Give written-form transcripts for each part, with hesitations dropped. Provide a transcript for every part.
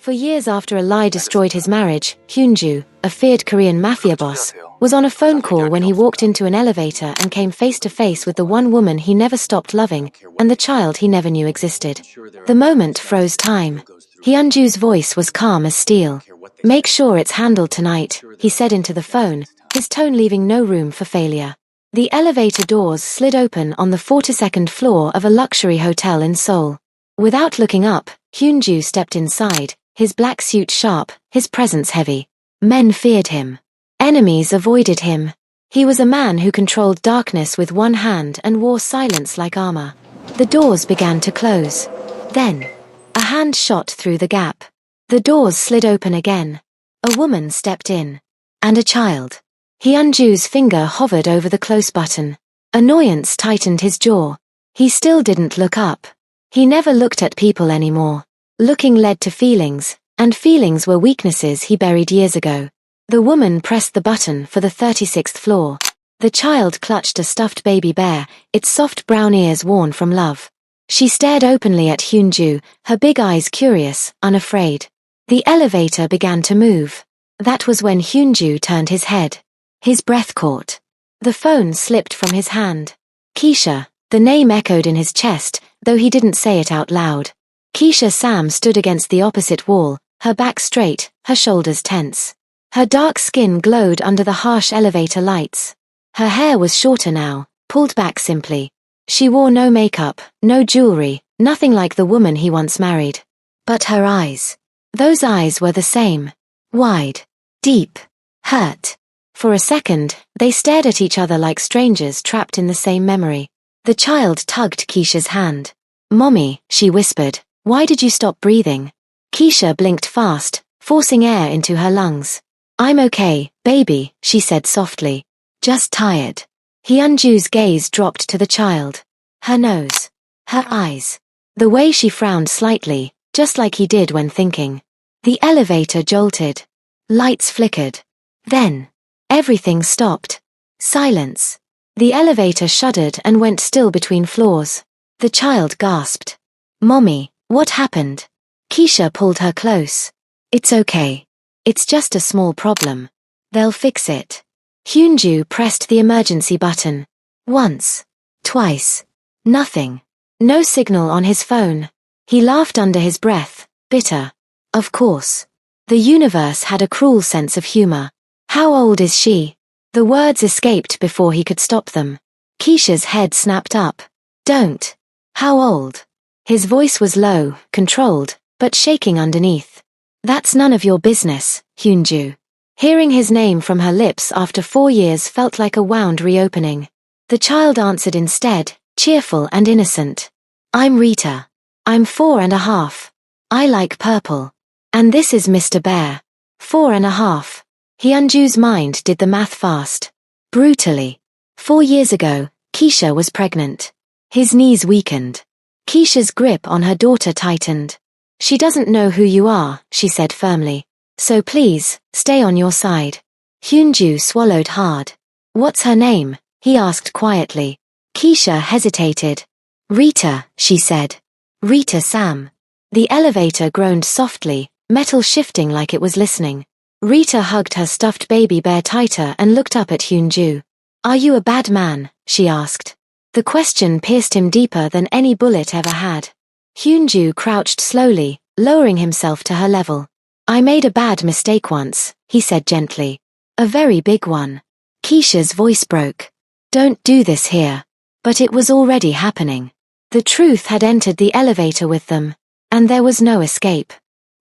For years after a lie destroyed his marriage, Hyunju, a feared Korean mafia boss, was on a phone call when he walked into an elevator and came face to face with the one woman he never stopped loving, and the child he never knew existed. The moment froze time. Hyunju's voice was calm as steel. "Make sure it's handled tonight," he said into the phone, his tone leaving no room for failure. The elevator doors slid open on the 42nd floor of a luxury hotel in Seoul. Without looking up, Hyunju stepped inside, his black suit sharp, his presence heavy. Men feared him. Enemies avoided him. He was a man who controlled darkness with one hand and wore silence like armor. The doors began to close. Then, a hand shot through the gap. The doors slid open again. A woman stepped in. And a child. Hyunju's finger hovered over the close button. Annoyance tightened his jaw. He still didn't look up. He never looked at people anymore. Looking led to feelings, and feelings were weaknesses he buried years ago. The woman pressed the button for the 36th floor. The child clutched a stuffed baby bear, its soft brown ears worn from love. She stared openly at Hyunju, her big eyes curious, unafraid. The elevator began to move. That was when Hyunju turned his head. His breath caught. The phone slipped from his hand. Keisha, the name echoed in his chest, though he didn't say it out loud. Keisha Sam stood against the opposite wall, her back straight, her shoulders tense. Her dark skin glowed under the harsh elevator lights. Her hair was shorter now, pulled back simply. She wore no makeup, no jewelry, nothing like the woman he once married. But her eyes. Those eyes were the same. Wide. Deep. Hurt. For a second, they stared at each other like strangers trapped in the same memory. The child tugged Keisha's hand. "Mommy," she whispered, "why did you stop breathing?" Keisha blinked fast, forcing air into her lungs. "I'm okay, baby," she said softly. "Just tired." Hyunju's gaze dropped to the child. Her nose. Her eyes. The way she frowned slightly, just like he did when thinking. The elevator jolted. Lights flickered. Then, everything stopped. Silence. The elevator shuddered and went still between floors. The child gasped. "Mommy, what happened?" Keisha pulled her close. "It's okay. It's just a small problem. They'll fix it." Hyunju pressed the emergency button. Once. Twice. Nothing. No signal on his phone. He laughed under his breath, bitter. Of course. The universe had a cruel sense of humor. "How old is she?" The words escaped before he could stop them. Keisha's head snapped up. "Don't." "How old?" His voice was low, controlled, but shaking underneath. "That's none of your business, Hyunju." Hearing his name from her lips after 4 years felt like a wound reopening. The child answered instead, cheerful and innocent. "I'm Rita. I'm 4.5. I like purple. And this is Mr. Bear. 4.5. Hyunju's mind did the math fast. Brutally. 4 years ago, Keisha was pregnant. His knees weakened. Keisha's grip on her daughter tightened. "She doesn't know who you are," she said firmly. "So please, stay on your side." Hyunju swallowed hard. "What's her name?" he asked quietly. Keisha hesitated. "Rita," she said. "Rita Sam." The elevator groaned softly, metal shifting like it was listening. Rita hugged her stuffed baby bear tighter and looked up at Hyunju. "Are you a bad man?" she asked. The question pierced him deeper than any bullet ever had. Hyunju crouched slowly, lowering himself to her level. "I made a bad mistake once," he said gently. "A very big one." Keisha's voice broke. "Don't do this here." But it was already happening. The truth had entered the elevator with them. And there was no escape.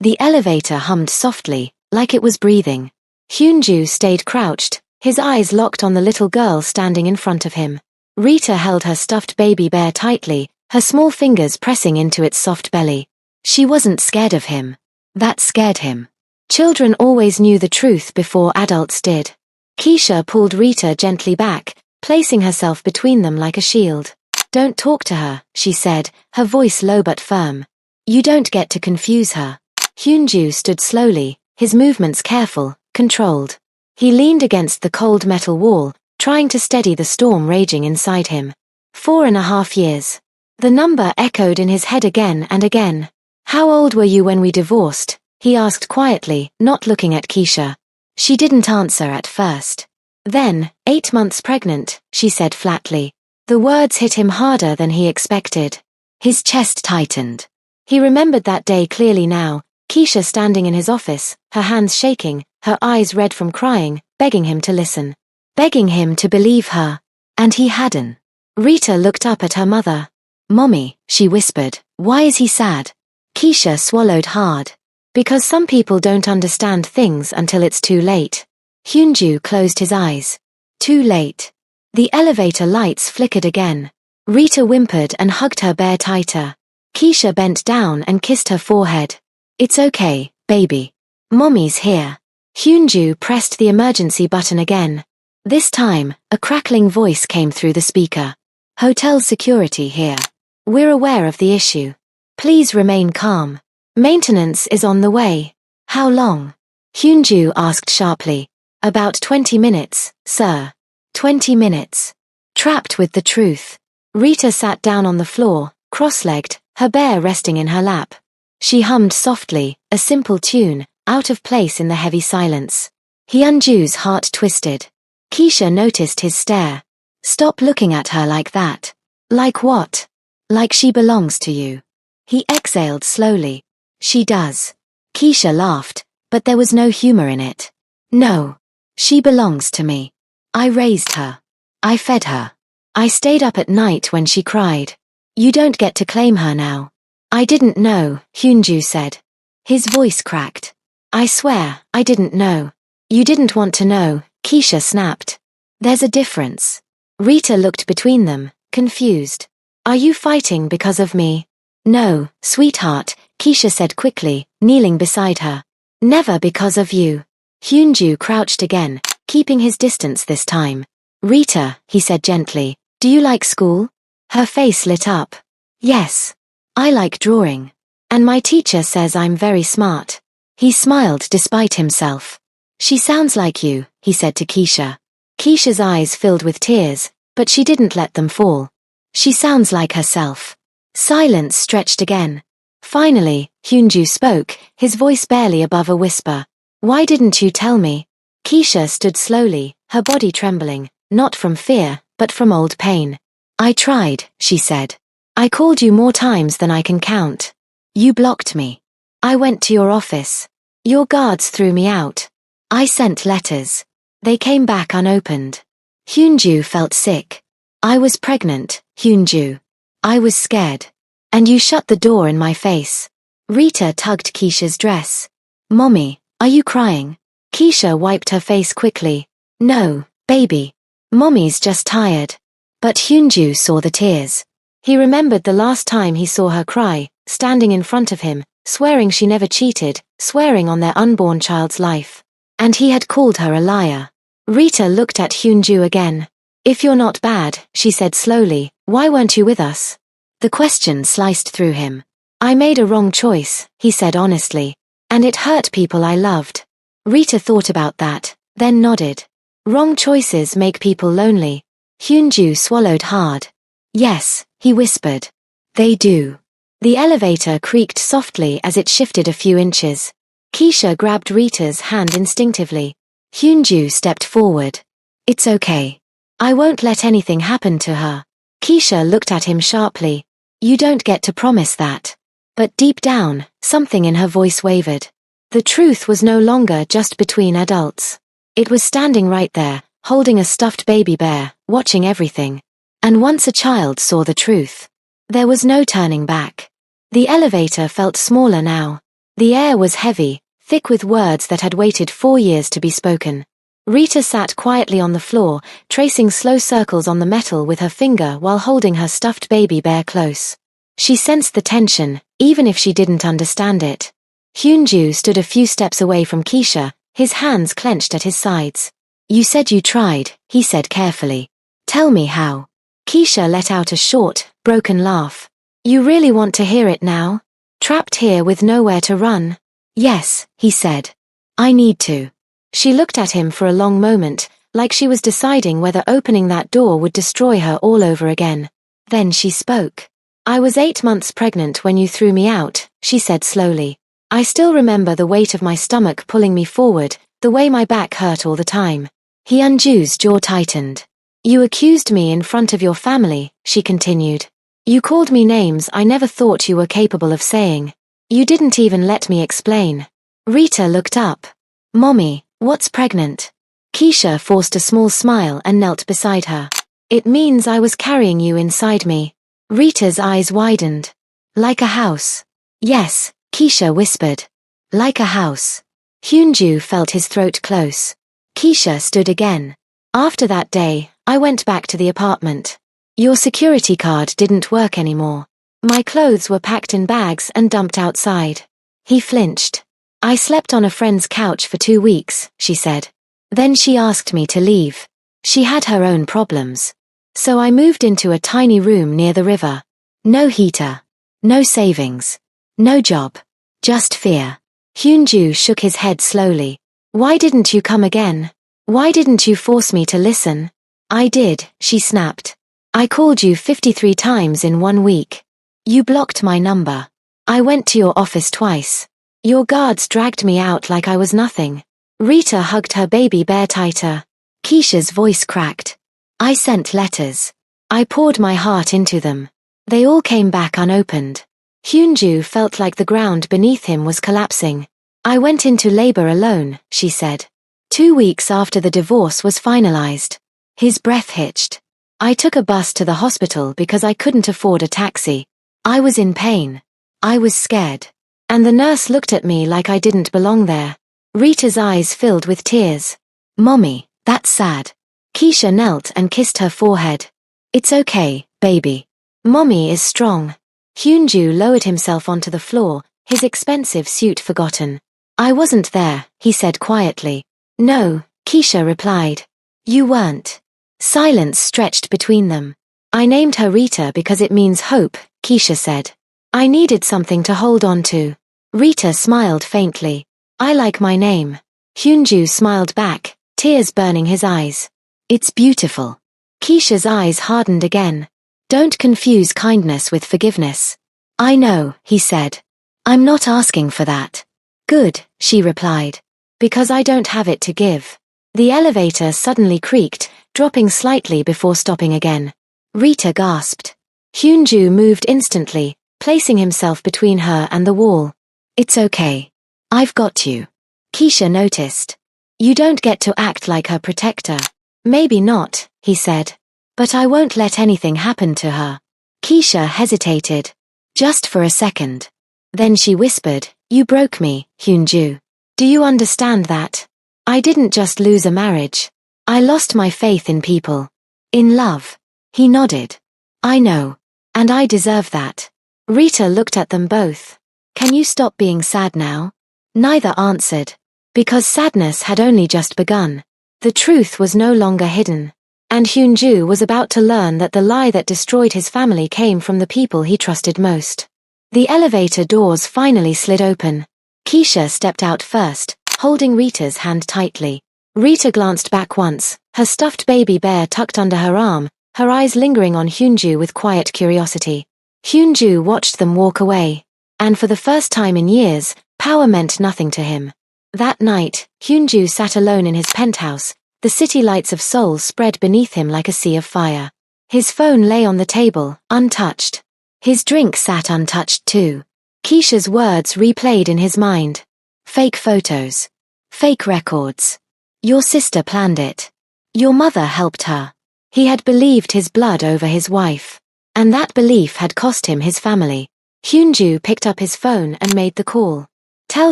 The elevator hummed softly, like it was breathing. Hyunju stayed crouched, his eyes locked on the little girl standing in front of him. Rita held her stuffed baby bear tightly, her small fingers pressing into its soft belly. She wasn't scared of him. That scared him. Children always knew the truth before adults did. Keisha pulled Rita gently back, placing herself between them like a shield. "Don't talk to her," she said, her voice low but firm. "You don't get to confuse her." Hyunju stood slowly, his movements careful, controlled. He leaned against the cold metal wall, trying to steady the storm raging inside him. 4.5 years. The number echoed in his head again and again. "How old were you when we divorced?" he asked quietly, not looking at Keisha. She didn't answer at first. Then, 8 months pregnant, she said flatly. The words hit him harder than he expected. His chest tightened. He remembered that day clearly now, Keisha standing in his office, her hands shaking, her eyes red from crying, begging him to listen. Begging him to believe her. And he hadn't. Rita looked up at her mother. "Mommy," she whispered, "why is he sad?" Keisha swallowed hard. "Because some people don't understand things until it's too late." Hyunju closed his eyes. Too late. The elevator lights flickered again. Rita whimpered and hugged her bear tighter. Keisha bent down and kissed her forehead. "It's okay, baby. Mommy's here." Hyunju pressed the emergency button again. This time, a crackling voice came through the speaker. "Hotel security here. We're aware of the issue. Please remain calm. Maintenance is on the way." "How long?" Hyunju asked sharply. "About 20 minutes, sir." 20 minutes. Trapped with the truth. Rita sat down on the floor, cross-legged, her bear resting in her lap. She hummed softly, a simple tune, out of place in the heavy silence. Hyunju's heart twisted. Keisha noticed his stare. "Stop looking at her like that." "Like what?" "Like she belongs to you." He exhaled slowly. "She does." Keisha laughed, but there was no humor in it. "No. She belongs to me. I raised her. I fed her. I stayed up at night when she cried. You don't get to claim her now." "I didn't know," Hyunju said. His voice cracked. "I swear, I didn't know." "You didn't want to know," Keisha snapped. "There's a difference." Rita looked between them, confused. "Are you fighting because of me?" "No, sweetheart," Keisha said quickly, kneeling beside her. "Never because of you." Hyunju crouched again, keeping his distance this time. "Rita," he said gently, "do you like school?" Her face lit up. "Yes. I like drawing. And my teacher says I'm very smart." He smiled despite himself. "She sounds like you," he said to Keisha. Keisha's eyes filled with tears, but she didn't let them fall. "She sounds like herself." Silence stretched again. Finally, Hyunju spoke, his voice barely above a whisper. "Why didn't you tell me?" Keisha stood slowly, her body trembling, not from fear, but from old pain. "I tried," she said. "I called you more times than I can count. You blocked me. I went to your office. Your guards threw me out. I sent letters. They came back unopened." Hyunju felt sick. "I was pregnant, Hyunju. I was scared. And you shut the door in my face." Rita tugged Keisha's dress. "Mommy, are you crying?" Keisha wiped her face quickly. "No, baby. Mommy's just tired." But Hyunju saw the tears. He remembered the last time he saw her cry, standing in front of him, swearing she never cheated, swearing on their unborn child's life. And he had called her a liar. Rita looked at Hyunju again. "If you're not bad," she said slowly, "why weren't you with us?" The question sliced through him. "I made a wrong choice," he said honestly. "And it hurt people I loved." Rita thought about that, then nodded. "Wrong choices make people lonely." Hyunju swallowed hard. "Yes," he whispered. "They do." The elevator creaked softly as it shifted a few inches. Keisha grabbed Rita's hand instinctively. Hyunju stepped forward. "It's okay. I won't let anything happen to her." Keisha looked at him sharply. "You don't get to promise that." But deep down, something in her voice wavered. The truth was no longer just between adults. It was standing right there, holding a stuffed baby bear, watching everything. And once a child saw the truth, there was no turning back. The elevator felt smaller now. The air was heavy, thick with words that had waited 4 years to be spoken. Rita sat quietly on the floor, tracing slow circles on the metal with her finger while holding her stuffed baby bear close. She sensed the tension, even if she didn't understand it. Hyunju stood a few steps away from Keisha, his hands clenched at his sides. "You said you tried," he said carefully. "Tell me how." Keisha let out a short, broken laugh. "You really want to hear it now? Trapped here with nowhere to run?" "Yes," he said. "I need to." She looked at him for a long moment, like she was deciding whether opening that door would destroy her all over again. Then she spoke. "I was 8 months pregnant when you threw me out," she said slowly. I still remember the weight of my stomach pulling me forward, the way my back hurt all the time. Hyunju's jaw tightened. You accused me in front of your family, she continued. You called me names I never thought you were capable of saying. You didn't even let me explain. Rita looked up. Mommy, what's pregnant? Keisha forced a small smile and knelt beside her. It means I was carrying you inside me. Rita's eyes widened. Like a house. Yes, Keisha whispered. Like a house. Hyunju felt his throat close. Keisha stood again. After that day, I went back to the apartment. Your security card didn't work anymore. My clothes were packed in bags and dumped outside. He flinched. I slept on a friend's couch for 2 weeks, she said. Then she asked me to leave. She had her own problems. So I moved into a tiny room near the river. No heater. No savings. No job. Just fear. Hyunju shook his head slowly. Why didn't you come again? Why didn't you force me to listen? I did, she snapped. I called you 53 times in 1 week. You blocked my number. I went to your office twice. Your guards dragged me out like I was nothing. Rita hugged her baby bear tighter. Keisha's voice cracked. I sent letters. I poured my heart into them. They all came back unopened. Hyunju felt like the ground beneath him was collapsing. I went into labor alone, she said. 2 weeks after the divorce was finalized. His breath hitched. I took a bus to the hospital because I couldn't afford a taxi. I was in pain. I was scared. And the nurse looked at me like I didn't belong there. Rita's eyes filled with tears. Mommy, that's sad. Keisha knelt and kissed her forehead. It's okay, baby. Mommy is strong. Hyunju lowered himself onto the floor, his expensive suit forgotten. I wasn't there, he said quietly. No, Keisha replied. You weren't. Silence stretched between them. I named her Rita because it means hope, Keisha said. I needed something to hold on to. Rita smiled faintly. I like my name. Hyunju smiled back, tears burning his eyes. It's beautiful. Keisha's eyes hardened again. Don't confuse kindness with forgiveness. I know, he said. I'm not asking for that. Good, she replied. Because I don't have it to give. The elevator suddenly creaked, dropping slightly before stopping again. Rita gasped. Hyunju moved instantly, placing himself between her and the wall. It's okay. I've got you. Keisha noticed. You don't get to act like her protector. Maybe not, he said. But I won't let anything happen to her. Keisha hesitated. Just for a second. Then she whispered, You broke me, Hyunju. Do you understand that? I didn't just lose a marriage. I lost my faith in people. In love. He nodded. I know. And I deserve that. Rita looked at them both. Can you stop being sad now? Neither answered. Because sadness had only just begun. The truth was no longer hidden. And Hyunju was about to learn that the lie that destroyed his family came from the people he trusted most. The elevator doors finally slid open. Keisha stepped out first, holding Rita's hand tightly. Rita glanced back once, her stuffed baby bear tucked under her arm, her eyes lingering on Hyunju with quiet curiosity. Hyunju watched them walk away. And for the first time in years, power meant nothing to him. That night, Hyunju sat alone in his penthouse, the city lights of Seoul spread beneath him like a sea of fire. His phone lay on the table, untouched. His drink sat untouched too. Keisha's words replayed in his mind. Fake photos. Fake records. Your sister planned it. Your mother helped her. He had believed his blood over his wife. And that belief had cost him his family. Hyunju picked up his phone and made the call. Tell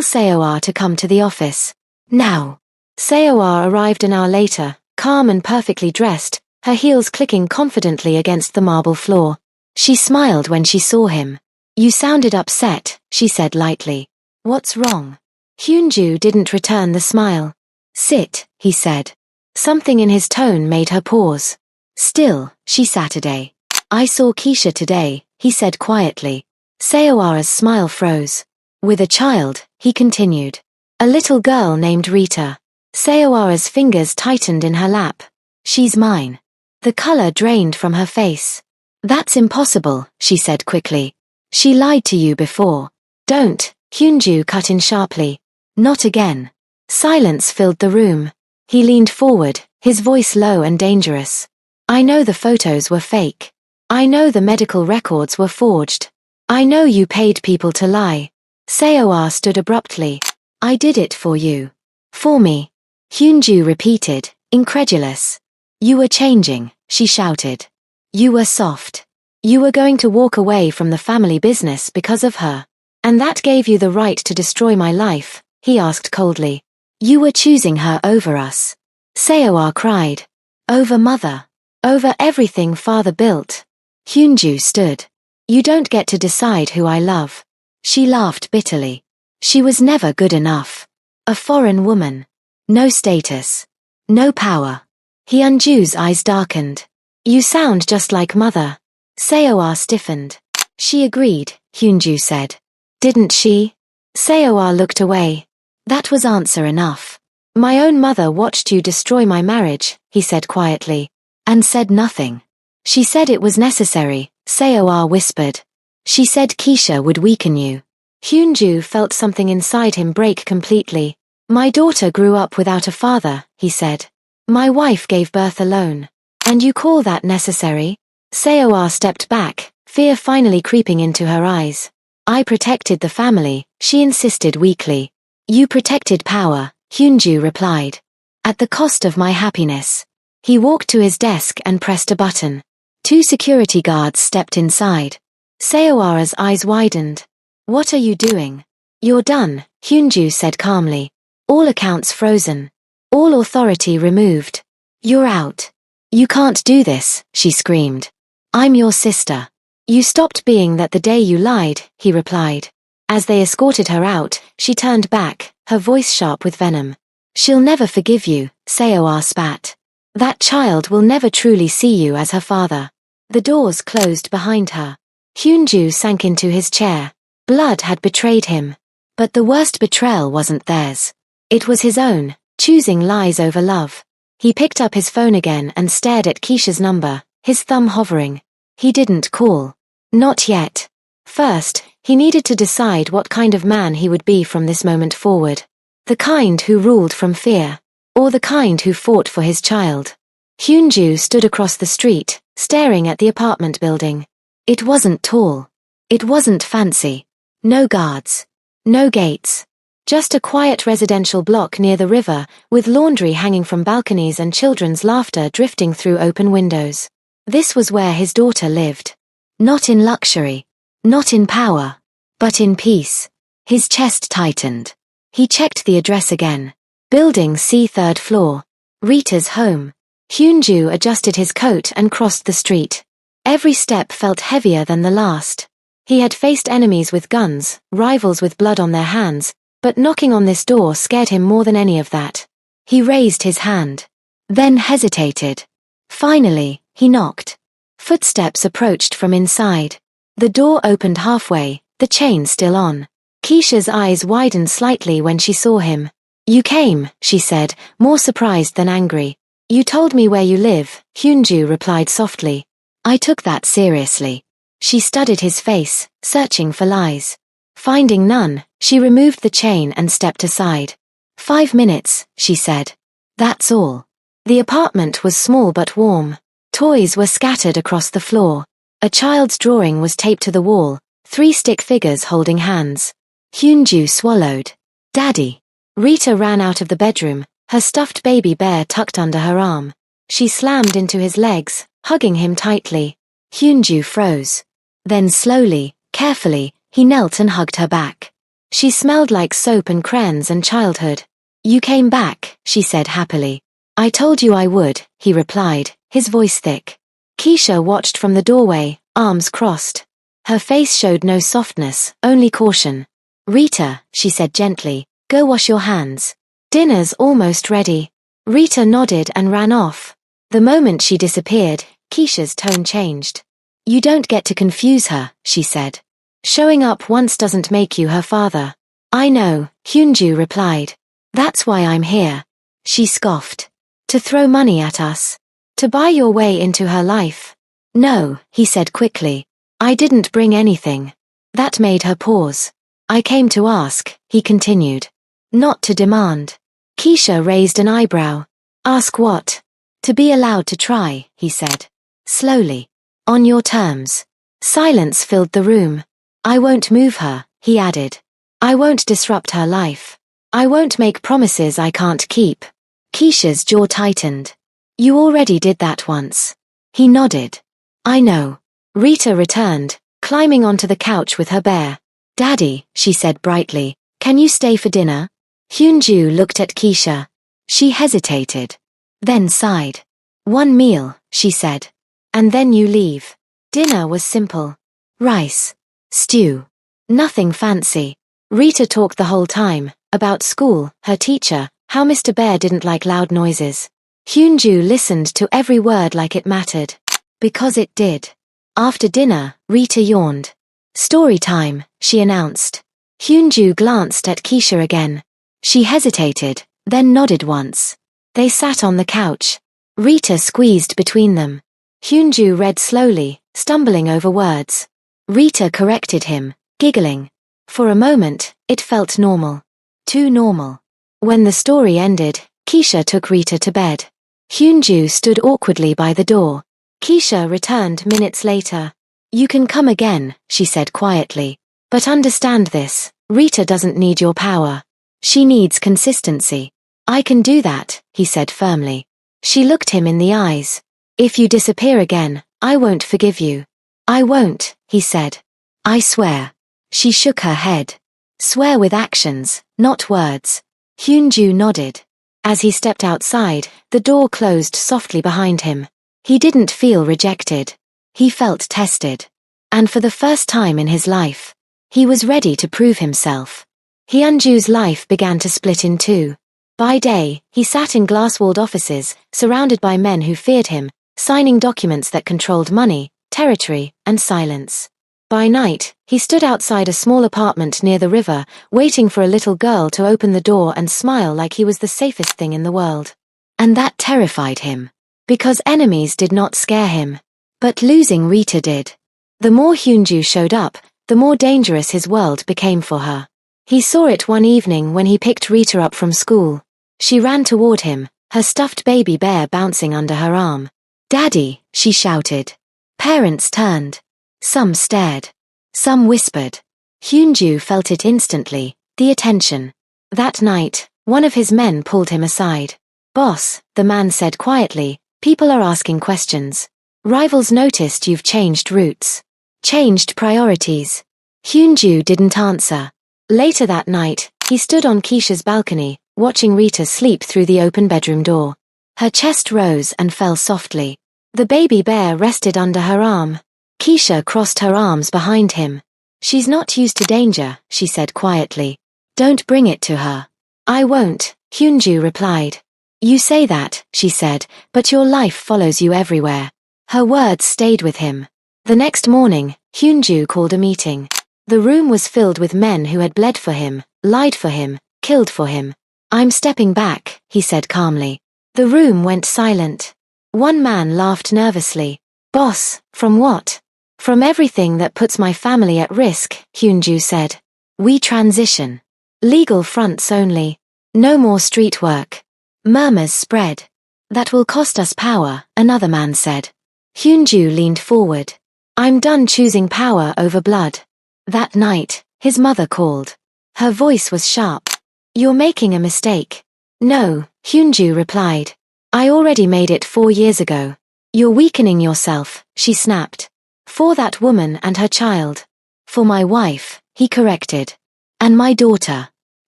Seoa to come to the office. Now. Seoa arrived an hour later, calm and perfectly dressed, her heels clicking confidently against the marble floor. She smiled when she saw him. You sounded upset, she said lightly. What's wrong? Hyunju didn't return the smile. Sit, he said. Something in his tone made her pause. Still, she Saturday. I saw Keisha today, he said quietly. Seoa's smile froze. With a child, he continued. A little girl named Rita. Seoa's fingers tightened in her lap. She's mine. The color drained from her face. That's impossible, she said quickly. She lied to you before. Don't, Hyunju cut in sharply. Not again. Silence filled the room. He leaned forward, his voice low and dangerous. I know the photos were fake. I know the medical records were forged. I know you paid people to lie. Seoa stood abruptly. I did it for you. For me. Hyunju repeated, incredulous. You were changing, she shouted. You were soft. You were going to walk away from the family business because of her. And that gave you the right to destroy my life, he asked coldly. You were choosing her over us. Seoa cried. Over mother. Over everything father built. Hyunju stood. You don't get to decide who I love. She laughed bitterly. She was never good enough. A foreign woman. No status. No power. Hyunju's eyes darkened. You sound just like mother. Seoa stiffened. She agreed, Hyunju said. Didn't she? Seoa looked away. That was answer enough. My own mother watched you destroy my marriage, he said quietly. And said nothing. She said it was necessary, Seoa whispered. She said Keisha would weaken you. Hyunju felt something inside him break completely. My daughter grew up without a father, he said. My wife gave birth alone. And you call that necessary? Seoa stepped back, fear finally creeping into her eyes. I protected the family, she insisted weakly. You protected power, Hyunju replied. At the cost of my happiness. He walked to his desk and pressed a button. 2 security guards stepped inside. Seoa's eyes widened. What are you doing? You're done, Hyunju said calmly. All accounts frozen. All authority removed. You're out. You can't do this, she screamed. I'm your sister. You stopped being that the day you lied, he replied. As they escorted her out, she turned back, her voice sharp with venom. She'll never forgive you, Seoa spat. That child will never truly see you as her father. The doors closed behind her. Hyunju sank into his chair. Blood had betrayed him. But the worst betrayal wasn't theirs. It was his own, choosing lies over love. He picked up his phone again and stared at Keisha's number, his thumb hovering. He didn't call. Not yet. First, he needed to decide what kind of man he would be from this moment forward. The kind who ruled from fear, or the kind who fought for his child. Hyunju stood across the street, staring at the apartment building. It wasn't tall. It wasn't fancy. No guards. No gates. Just a quiet residential block near the river, with laundry hanging from balconies and children's laughter drifting through open windows. This was where his daughter lived. Not in luxury. Not in power. But in peace. His chest tightened. He checked the address again. Building C, 3rd floor. Rita's home. Hyunju adjusted his coat and crossed the street. Every step felt heavier than the last. He had faced enemies with guns, rivals with blood on their hands, but knocking on this door scared him more than any of that. He raised his hand. Then hesitated. Finally, he knocked. Footsteps approached from inside. The door opened halfway, the chain still on. Keisha's eyes widened slightly when she saw him. You came, she said, more surprised than angry. You told me where you live, Hyunju replied softly. I took that seriously. She studied his face, searching for lies. Finding none, she removed the chain and stepped aside. 5 minutes, she said. That's all. The apartment was small but warm. Toys were scattered across the floor. A child's drawing was taped to the wall, 3 stick figures holding hands. Hyunju swallowed. Daddy. Rita ran out of the bedroom, her stuffed baby bear tucked under her arm. She slammed into his legs, hugging him tightly. Hyunju froze. Then slowly, carefully, he knelt and hugged her back. She smelled like soap and crayons and childhood. You came back, she said happily. I told you I would, he replied, his voice thick. Keisha watched from the doorway, arms crossed. Her face showed no softness, only caution. Rita, she said gently, go wash your hands. Dinner's almost ready. Rita nodded and ran off. The moment she disappeared, Keisha's tone changed. You don't get to confuse her, she said. Showing up once doesn't make you her father. I know, Hyunju replied. That's why I'm here. She scoffed. To throw money at us. To buy your way into her life. No, he said quickly. I didn't bring anything. That made her pause. I came to ask, he continued. Not to demand. Keisha raised an eyebrow. Ask what? To be allowed to try, he said. Slowly. On your terms. Silence filled the room. I won't move her, he added. I won't disrupt her life. I won't make promises I can't keep. Keisha's jaw tightened. You already did that once. He nodded. I know. Rita returned, climbing onto the couch with her bear. Daddy, she said brightly, can you stay for dinner? Hyunju looked at Keisha. She hesitated. Then sighed. One meal, she said. And then you leave. Dinner was simple. Rice. Stew. Nothing fancy. Rita talked the whole time, about school, her teacher, how Mr. Bear didn't like loud noises. Hyunju listened to every word like it mattered. Because it did. After dinner, Rita yawned. Story time, she announced. Hyunju glanced at Keisha again. She hesitated, then nodded once. They sat on the couch. Rita squeezed between them. Hyunju read slowly, stumbling over words. Rita corrected him, giggling. For a moment, it felt normal. Too normal. When the story ended, Keisha took Rita to bed. Hyunju stood awkwardly by the door. Keisha returned minutes later. You can come again, she said quietly. But understand this, Rita doesn't need your power. She needs consistency. I can do that, he said firmly. She looked him in the eyes. If you disappear again, I won't forgive you. I won't, he said. I swear. She shook her head. Swear with actions, not words. Hyunju nodded. As he stepped outside, the door closed softly behind him. He didn't feel rejected. He felt tested. And for the first time in his life, he was ready to prove himself. Hyunju's life began to split in two. By day, he sat in glass-walled offices, surrounded by men who feared him, signing documents that controlled money, territory, and silence. By night, he stood outside a small apartment near the river, waiting for a little girl to open the door and smile like he was the safest thing in the world. And that terrified him. Because enemies did not scare him. But losing Rita did. The more Hyunju showed up, the more dangerous his world became for her. He saw it one evening when he picked Rita up from school. She ran toward him, her stuffed baby bear bouncing under her arm. Daddy, she shouted. Parents turned. Some stared. Some whispered. Hyunju felt it instantly, the attention. That night, one of his men pulled him aside. Boss, the man said quietly, people are asking questions. Rivals noticed you've changed routes. Changed priorities. Hyunju didn't answer. Later that night, he stood on Keisha's balcony, watching Rita sleep through the open bedroom door. Her chest rose and fell softly. The baby bear rested under her arm. Keisha crossed her arms behind him. She's not used to danger, she said quietly. Don't bring it to her. I won't, Hyunju replied. You say that, she said, but your life follows you everywhere. Her words stayed with him. The next morning, Hyunju called a meeting. The room was filled with men who had bled for him, lied for him, killed for him. I'm stepping back, he said calmly. The room went silent. One man laughed nervously. Boss, from what? From everything that puts my family at risk, Hyunju said. We transition. Legal fronts only. No more street work. Murmurs spread. That will cost us power, another man said. Hyunju leaned forward. I'm done choosing power over blood. That night, his mother called. Her voice was sharp. You're making a mistake. No, Hyunju replied. I already made it 4 years ago. You're weakening yourself, she snapped. For that woman and her child. For my wife, he corrected. And my daughter.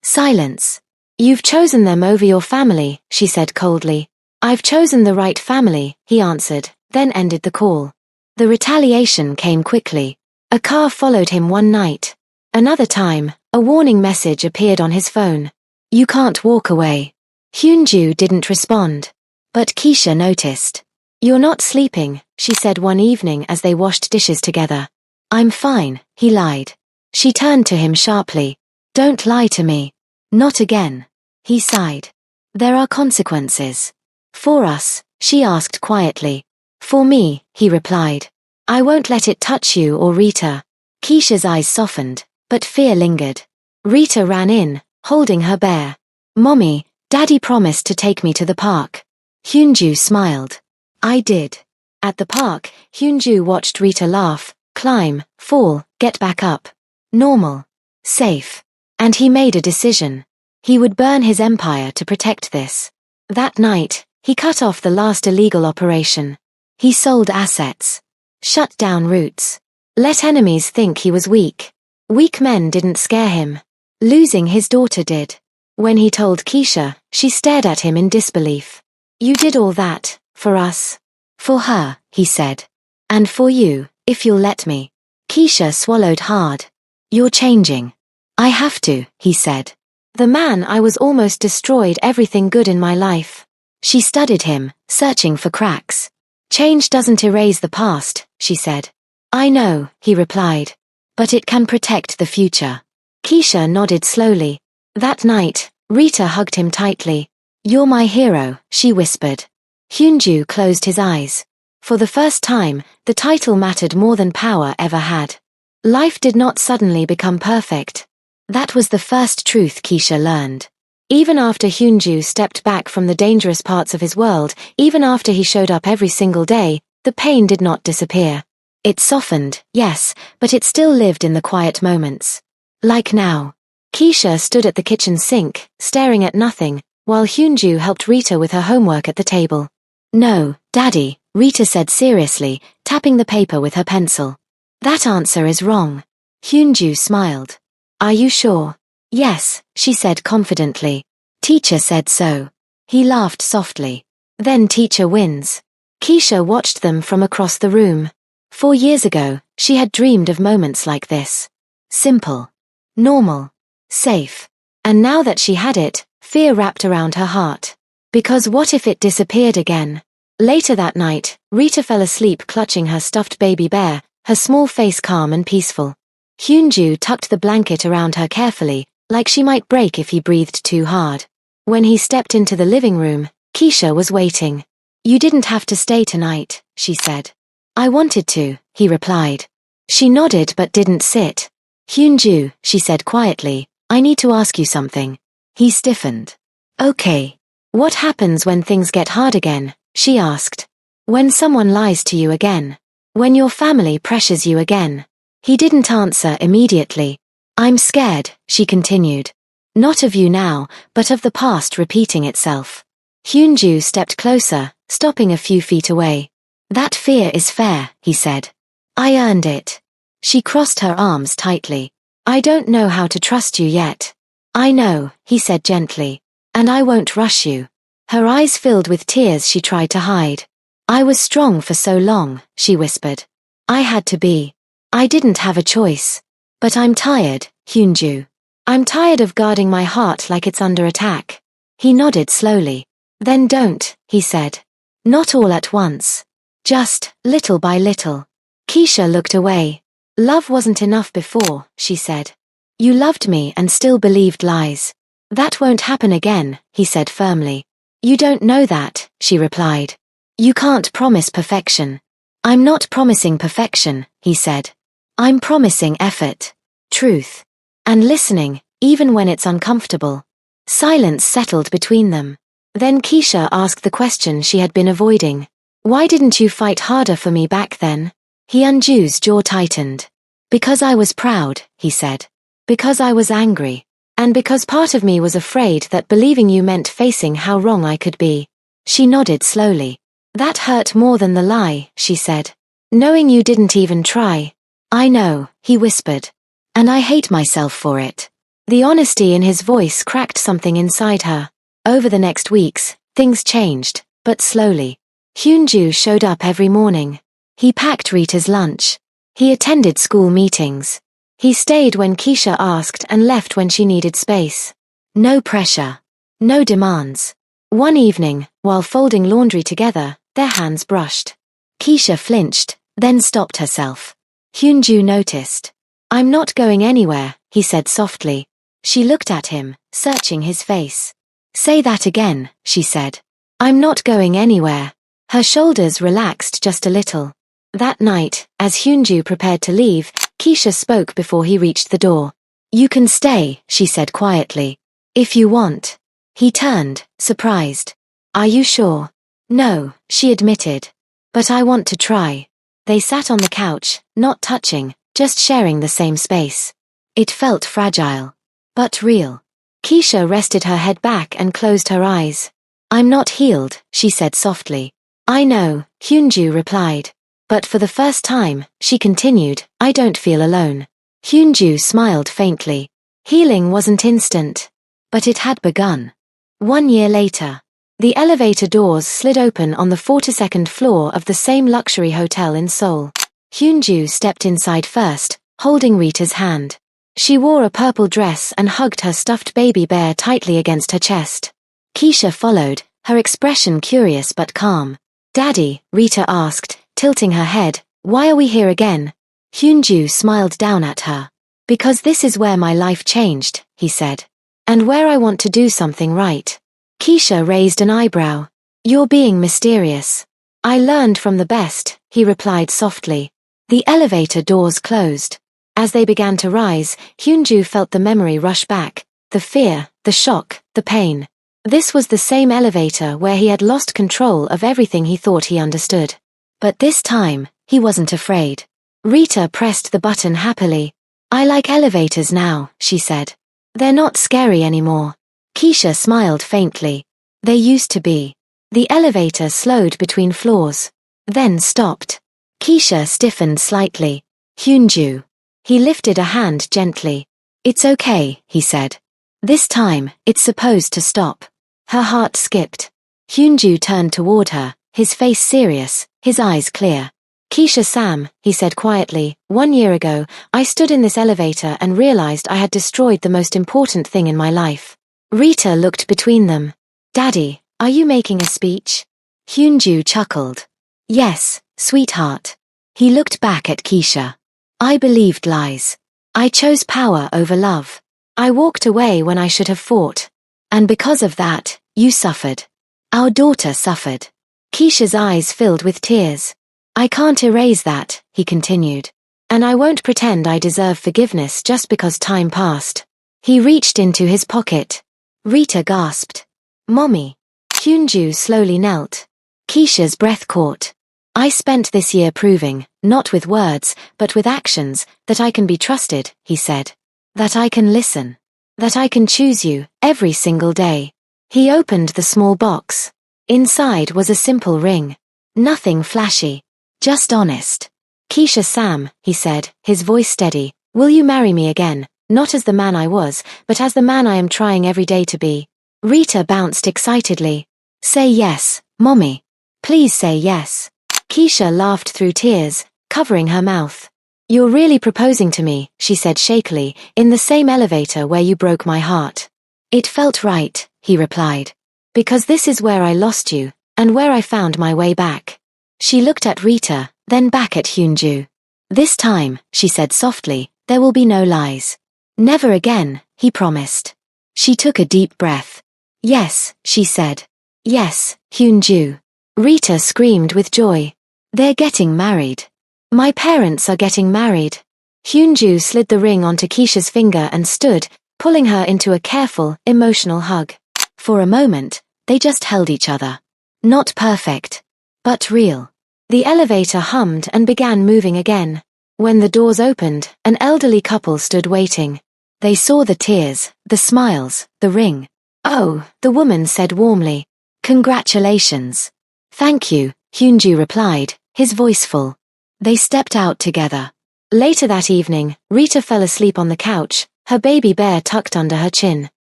Silence. You've chosen them over your family, she said coldly. I've chosen the right family, he answered, then ended the call. The retaliation came quickly. A car followed him one night. Another time, a warning message appeared on his phone. You can't walk away. Hyunju didn't respond. But Keisha noticed. You're not sleeping, she said one evening as they washed dishes together. I'm fine, he lied. She turned to him sharply. Don't lie to me. Not again. He sighed. There are consequences. For us, she asked quietly. For me, he replied. I won't let it touch you or Rita. Keisha's eyes softened, but fear lingered. Rita ran in, holding her bear. "Mommy, Daddy promised to take me to the park." Hyunju smiled. "I did." At the park, Hyunju watched Rita laugh, climb, fall, get back up. Normal. Safe. And he made a decision. He would burn his empire to protect this. That night, he cut off the last illegal operation. He sold assets. Shut down routes. Let enemies think he was weak. Weak men didn't scare him. Losing his daughter did. When he told Keisha, she stared at him in disbelief. "You did all that, for us." "For her," he said. "And for you, if you'll let me." Keisha swallowed hard. "You're changing." "I have to," he said. "The man I was almost destroyed everything good in my life." She studied him, searching for cracks. "Change doesn't erase the past," she said. "I know," he replied. "But it can protect the future." Keisha nodded slowly. That night, Rita hugged him tightly. "You're my hero," she whispered. Hyunju closed his eyes. For the first time, the title mattered more than power ever had. Life did not suddenly become perfect. That was the first truth Keisha learned. Even after Hyunju stepped back from the dangerous parts of his world, even after he showed up every single day, the pain did not disappear. It softened, yes, but it still lived in the quiet moments. Like now. Keisha stood at the kitchen sink, staring at nothing, while Hyunju helped Rita with her homework at the table. "No, Daddy," Rita said seriously, tapping the paper with her pencil. "That answer is wrong." Hyunju smiled. "Are you sure?" "Yes," she said confidently. "Teacher said so." He laughed softly. "Then teacher wins." Keisha watched them from across the room. 4 years ago, she had dreamed of moments like this. Simple. Normal. Safe. And now that she had it, fear wrapped around her heart. Because what if it disappeared again? Later that night, Rita fell asleep clutching her stuffed baby bear, her small face calm and peaceful. Hyunju tucked the blanket around her carefully, like she might break if he breathed too hard. When he stepped into the living room, Keisha was waiting. "You didn't have to stay tonight," she said. "I wanted to," he replied. She nodded but didn't sit. "Hyunju," she said quietly, "I need to ask you something." He stiffened. "Okay. What happens when things get hard again?" she asked. "When someone lies to you again. When your family pressures you again." He didn't answer immediately. "I'm scared," she continued. "Not of you now, but of the past repeating itself." Hyunju stepped closer, stopping a few feet away. "That fear is fair," he said. "I earned it." She crossed her arms tightly. "I don't know how to trust you yet." "I know," he said gently. "And I won't rush you." Her eyes filled with tears she tried to hide. "I was strong for so long," she whispered. "I had to be. I didn't have a choice. But I'm tired, Hyunju. I'm tired of guarding my heart like it's under attack." He nodded slowly. "Then don't," he said. "Not all at once. Just, little by little." Keisha looked away. "Love wasn't enough before," she said. "You loved me and still believed lies." "That won't happen again," he said firmly. "You don't know that," she replied. "You can't promise perfection." "I'm not promising perfection," he said. "I'm promising effort, truth, and listening, even when it's uncomfortable." Silence settled between them. Then Keisha asked the question she had been avoiding. "Why didn't you fight harder for me back then?" Hyunju's jaw tightened. "Because I was proud," he said. "Because I was angry. And because part of me was afraid that believing you meant facing how wrong I could be." She nodded slowly. "That hurt more than the lie," she said. "Knowing you didn't even try." "I know," he whispered. "And I hate myself for it." The honesty in his voice cracked something inside her. Over the next weeks, things changed, but slowly. Hyunju showed up every morning. He packed Rita's lunch. He attended school meetings. He stayed when Keisha asked and left when she needed space. No pressure. No demands. One evening, while folding laundry together, their hands brushed. Keisha flinched, then stopped herself. Hyunju noticed. "I'm not going anywhere," he said softly. She looked at him, searching his face. "Say that again," she said. "I'm not going anywhere." Her shoulders relaxed just a little. That night, as Hyunju prepared to leave, Keisha spoke before he reached the door. You can stay, she said quietly. If you want. He turned, surprised. Are you sure? No, she admitted. But I want to try. They sat on the couch, not touching, just sharing the same space. It felt fragile. But real. Keisha rested her head back and closed her eyes. I'm not healed, she said softly. I know, Hyunju replied. But for the first time, she continued, I don't feel alone. Hyunju smiled faintly. Healing wasn't instant. But it had begun. 1 year later. The elevator doors slid open on the 42nd floor of the same luxury hotel in Seoul. Hyunju stepped inside first, holding Rita's hand. She wore a purple dress and hugged her stuffed baby bear tightly against her chest. Keisha followed, her expression curious but calm. Daddy, Rita asked, tilting her head, why are we here again? Hyunju smiled down at her. Because this is where my life changed, he said. And where I want to do something right. Keisha raised an eyebrow. You're being mysterious. I learned from the best, he replied softly. The elevator doors closed. As they began to rise, Hyunju felt the memory rush back. The fear, the shock, the pain. This was the same elevator where he had lost control of everything he thought he understood. But this time, he wasn't afraid. Rita pressed the button happily. I like elevators now, she said. They're not scary anymore. Keisha smiled faintly. They used to be. The elevator slowed between floors. Then stopped. Keisha stiffened slightly. Hyunju. He lifted a hand gently. It's okay, he said. This time, it's supposed to stop. Her heart skipped. Hyunju turned toward her, his face serious, his eyes clear. Keisha Sam, he said quietly, 1 year ago, I stood in this elevator and realized I had destroyed the most important thing in my life. Rita looked between them. Daddy, are you making a speech? Hyunju chuckled. Yes, sweetheart. He looked back at Keisha. I believed lies. I chose power over love. I walked away when I should have fought. And because of that, you suffered. Our daughter suffered. Keisha's eyes filled with tears. I can't erase that, he continued. And I won't pretend I deserve forgiveness just because time passed. He reached into his pocket. Rita gasped. Mommy. Hyunju slowly knelt. Keisha's breath caught. I spent this year proving, not with words, but with actions, that I can be trusted, he said. That I can listen. That I can choose you, every single day. He opened the small box. Inside was a simple ring. Nothing flashy. Just honest. Keisha Sam, he said, his voice steady. Will you marry me again? Not as the man I was, but as the man I am trying every day to be. Rita bounced excitedly. Say yes, Mommy. Please say yes. Keisha laughed through tears, covering her mouth. You're really proposing to me, she said shakily, in the same elevator where you broke my heart. It felt right, he replied. Because this is where I lost you, and where I found my way back. She looked at Rita, then back at Hyunju. This time, she said softly, there will be no lies. Never again, he promised. She took a deep breath. Yes, she said. Yes, Hyunju. Rita screamed with joy. They're getting married. My parents are getting married. Hyunju slid the ring onto Keisha's finger and stood, pulling her into a careful, emotional hug. For a moment, they just held each other. Not perfect, but real. The elevator hummed and began moving again. When the doors opened, an elderly couple stood waiting. They saw the tears, the smiles, the ring. Oh, the woman said warmly. Congratulations. Thank you, Hyunju replied, his voice full. They stepped out together. Later that evening, Rita fell asleep on the couch, her baby bear tucked under her chin.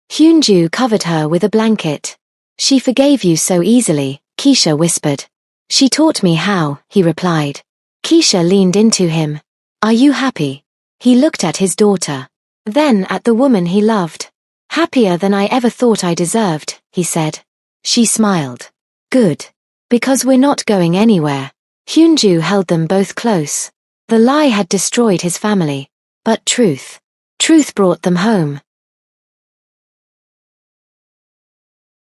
Hyunju covered her with a blanket. She forgave you so easily, Keisha whispered. She taught me how, he replied. Keisha leaned into him. Are you happy? He looked at his daughter. Then at the woman he loved. Happier than I ever thought I deserved, he said. She smiled. Good. Because we're not going anywhere. Hyunju held them both close. The lie had destroyed his family. But truth brought them home.